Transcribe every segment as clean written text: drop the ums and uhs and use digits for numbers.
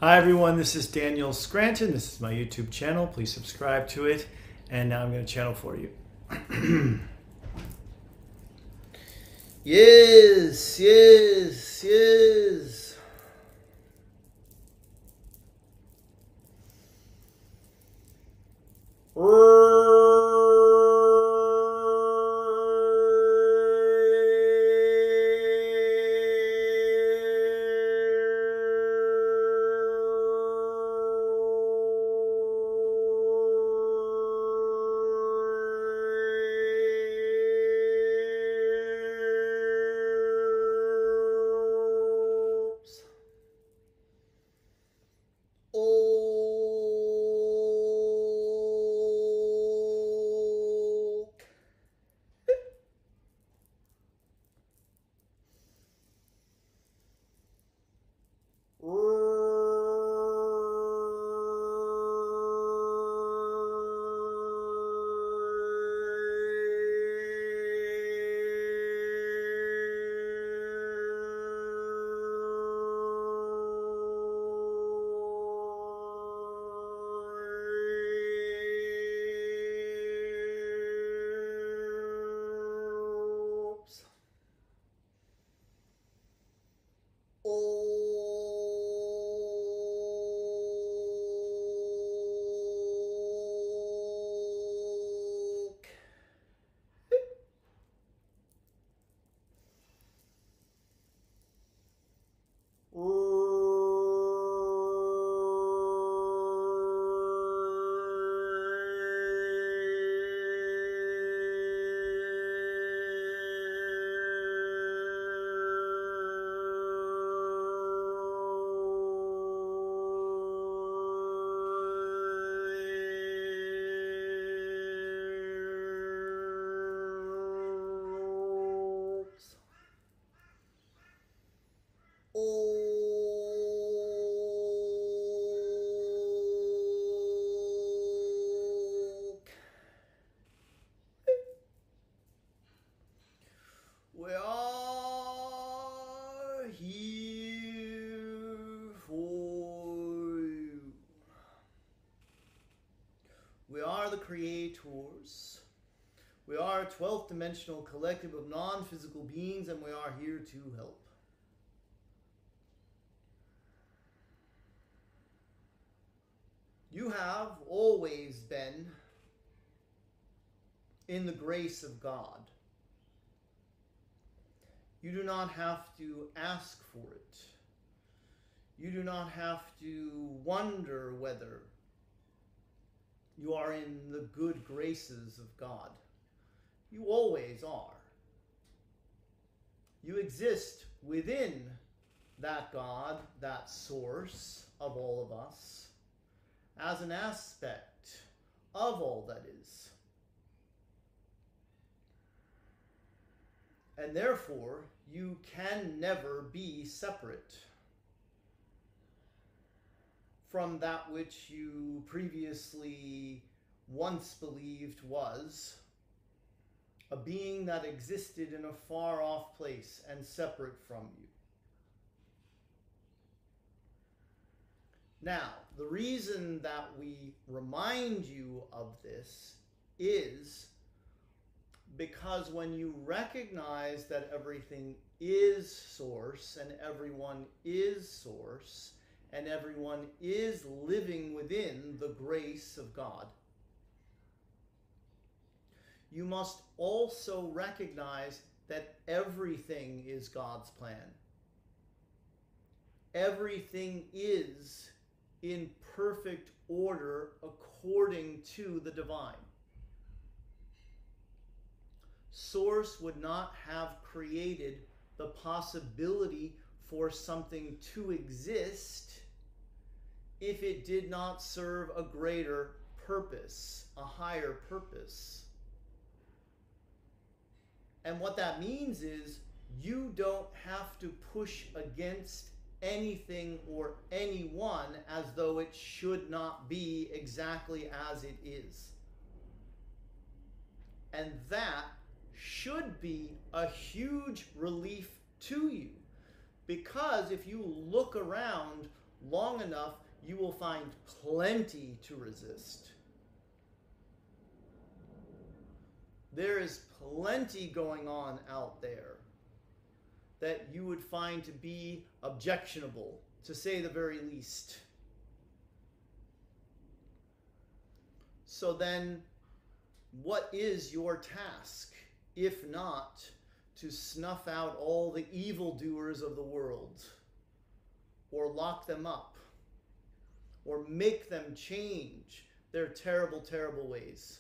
Hi everyone, this is Daniel Scranton. This is my YouTube channel. Please subscribe to it. And now I'm going to channel for you. Yes, yes, yes. We are here for you. We are the creators. We are a 12th dimensional collective of non-physical beings, and we are here to help. You have always been in the grace of God. You do not have to ask for it. You do not have to wonder whether you are in the good graces of God. You always are. You exist within that God, that source of all of us, as an aspect of all that is. And therefore, you can never be separate from that which you previously once believed was a being that existed in a far-off place and separate from you. Now, the reason that we remind you of this is because when you recognize that everything is source and everyone is source and everyone is living within the grace of God, you must also recognize that everything is God's plan. Everything is in perfect order according to the divine. Source would not have created the possibility for something to exist if it did not serve a greater purpose, a higher purpose. And what that means is you don't have to push against anything or anyone as though it should not be exactly as it is. And that should be a huge relief to you, because if you look around long enough, you will find plenty to resist. There is plenty going on out there that you would find to be objectionable, to say the very least. So then, what is your task, if not to snuff out all the evildoers of the world, or lock them up, or make them change their terrible, terrible ways?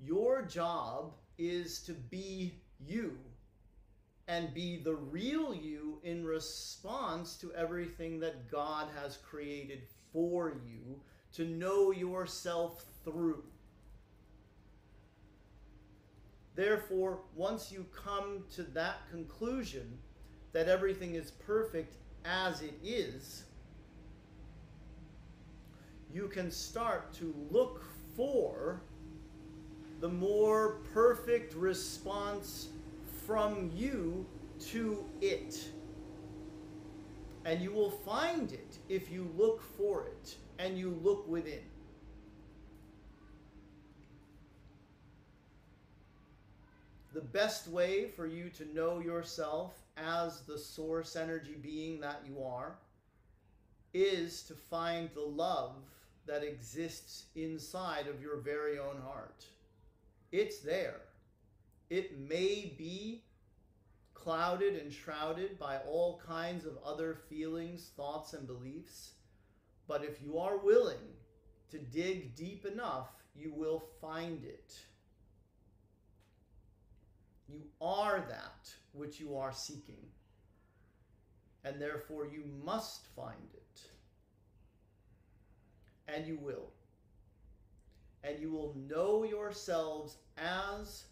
Your job is to be you and be the real you in response to everything that God has created for you to know yourself through. Therefore, once you come to that conclusion that everything is perfect as it is, you can start to look for the more perfect response from you to it. And you will find it if you look for it and you look within. The best way for you to know yourself as the source energy being that you are is to find the love that exists inside of your very own heart. It's there. It may be clouded and shrouded by all kinds of other feelings, thoughts, and beliefs, but if you are willing to dig deep enough, you will find it. You are that which you are seeking, and therefore you must find it. And you will. And you will know yourselves as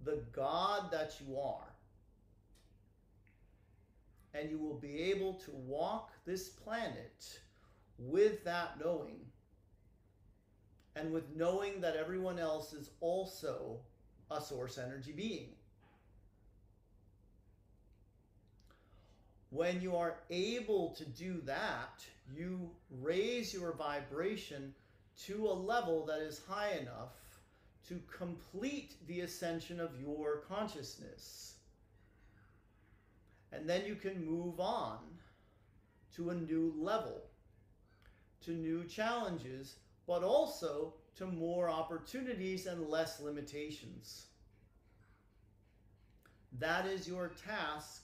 the God that you are. And you will be able to walk this planet with that knowing, and with knowing that everyone else is also a source energy being. When you are able to do that, you raise your vibration to a level that is high enough to complete the ascension of your consciousness. And then you can move on to a new level, to new challenges, but also to more opportunities and less limitations. That is your task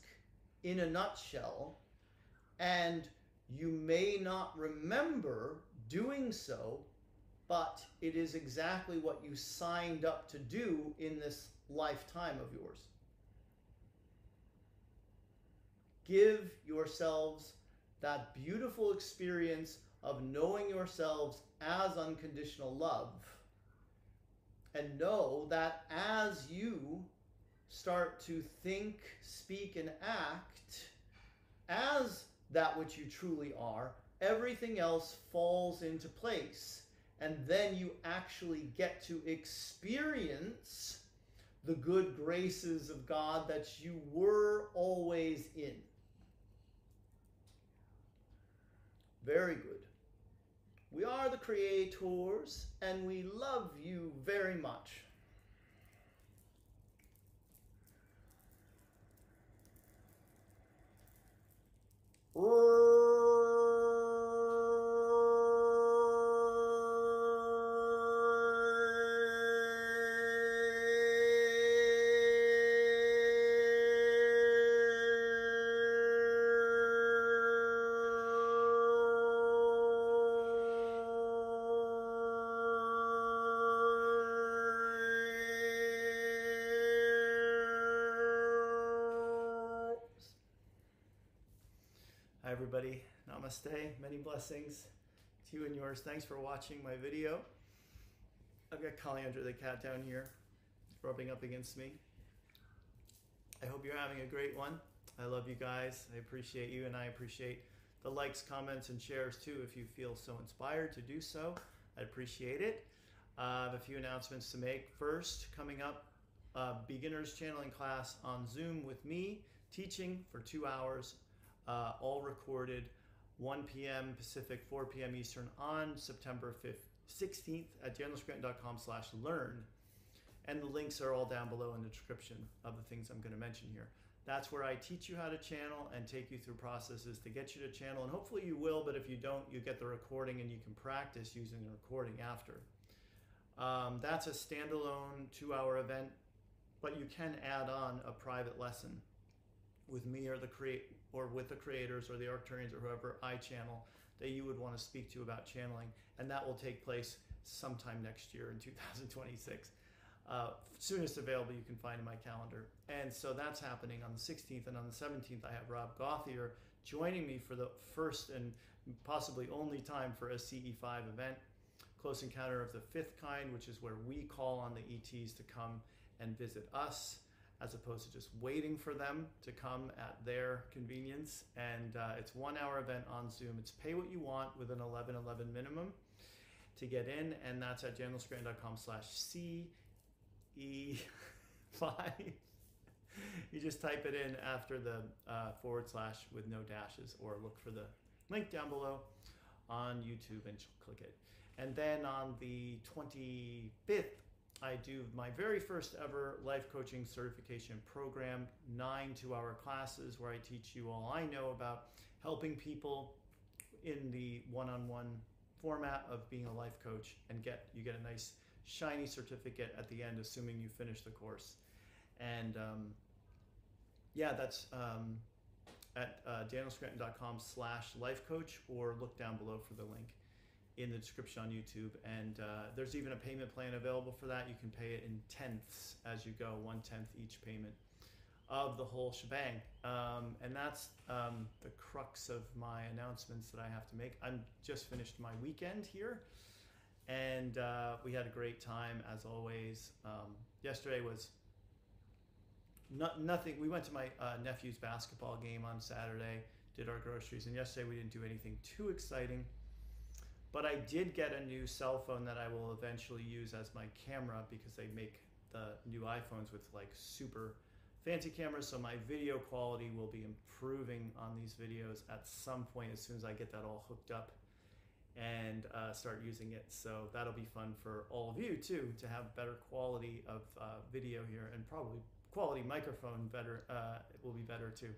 in a nutshell, and you may not remember doing so, but it is exactly what you signed up to do in this lifetime of yours. Give yourselves that beautiful experience of knowing yourselves as unconditional love, and know that as you start to think, speak, and act as that which you truly are, everything else falls into place. And then you actually get to experience the good graces of God that you were always in. Very good. We are the creators, and we love you very much. Hi everybody, namaste, many blessings to you and yours. Thanks for watching my video. I've got Calandra the cat down here rubbing up against me. I hope you're having a great one. I love you guys. I appreciate you, and I appreciate the likes, comments, and shares too if you feel so inspired to do so. I appreciate it. I have a few announcements to make. First, coming up, beginners channeling class on Zoom with me, teaching for 2 hours. all recorded 1 p.m. Pacific, 4 p.m. Eastern on September 16th at danielscranton.com/learn. And the links are all down below in the description of the things I'm going to mention here. That's where I teach you how to channel and take you through processes to get you to channel. And hopefully you will, but if you don't, you get the recording and you can practice using the recording after. That's a standalone 2-hour event, but you can add on a private lesson with me or with the creators or the Arcturians or whoever I channel that you would want to speak to about channeling. And that will take place sometime next year in 2026. Soonest available you can find in my calendar. And so that's happening on the 16th, and on the 17th I have Rob Gauthier joining me for the first and possibly only time for a CE5 event, Close Encounter of the Fifth Kind, which is where we call on the ETs to come and visit us as opposed to just waiting for them to come at their convenience. And it's 1-hour event on Zoom. It's pay what you want with an 11:11 minimum to get in, and that's at danielscranton.com/CE5. You just type it in after the / with no dashes, or look for the link down below on YouTube and click it. And then on the 25th, I do my very first ever life coaching certification program, 9 2-hour classes where I teach you all I know about helping people in the one-on-one format of being a life coach, and you get a nice shiny certificate at the end, assuming you finish the course. And that's at danielscranton.com/lifecoach, or look down below for the link in the description on YouTube. And there's even a payment plan available for that. You can pay it in tenths as you go, 1/10 each payment of the whole shebang. And that's the crux of my announcements that I have to make. I'm just finished my weekend here, and we had a great time as always. Yesterday was nothing. We went to my nephew's basketball game on Saturday, did our groceries, and yesterday we didn't do anything too exciting. But I did get a new cell phone that I will eventually use as my camera, because they make the new iPhones with like super fancy cameras, so my video quality will be improving on these videos at some point as soon as I get that all hooked up and start using it. So that'll be fun for all of you too, to have better quality of video here, and probably quality microphone better. It will be better too.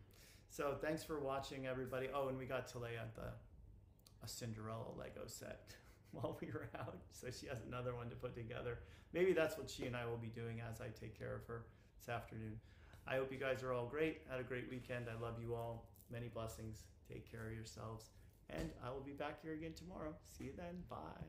So thanks for watching, everybody. Oh, and we got to lay out a Cinderella Lego set while we were out, so she has another one to put together. Maybe that's what she and I will be doing as I take care of her this afternoon. I hope you guys are all great. Had a great weekend. I love you all. Many blessings. Take care of yourselves. And I will be back here again tomorrow. See you then. Bye.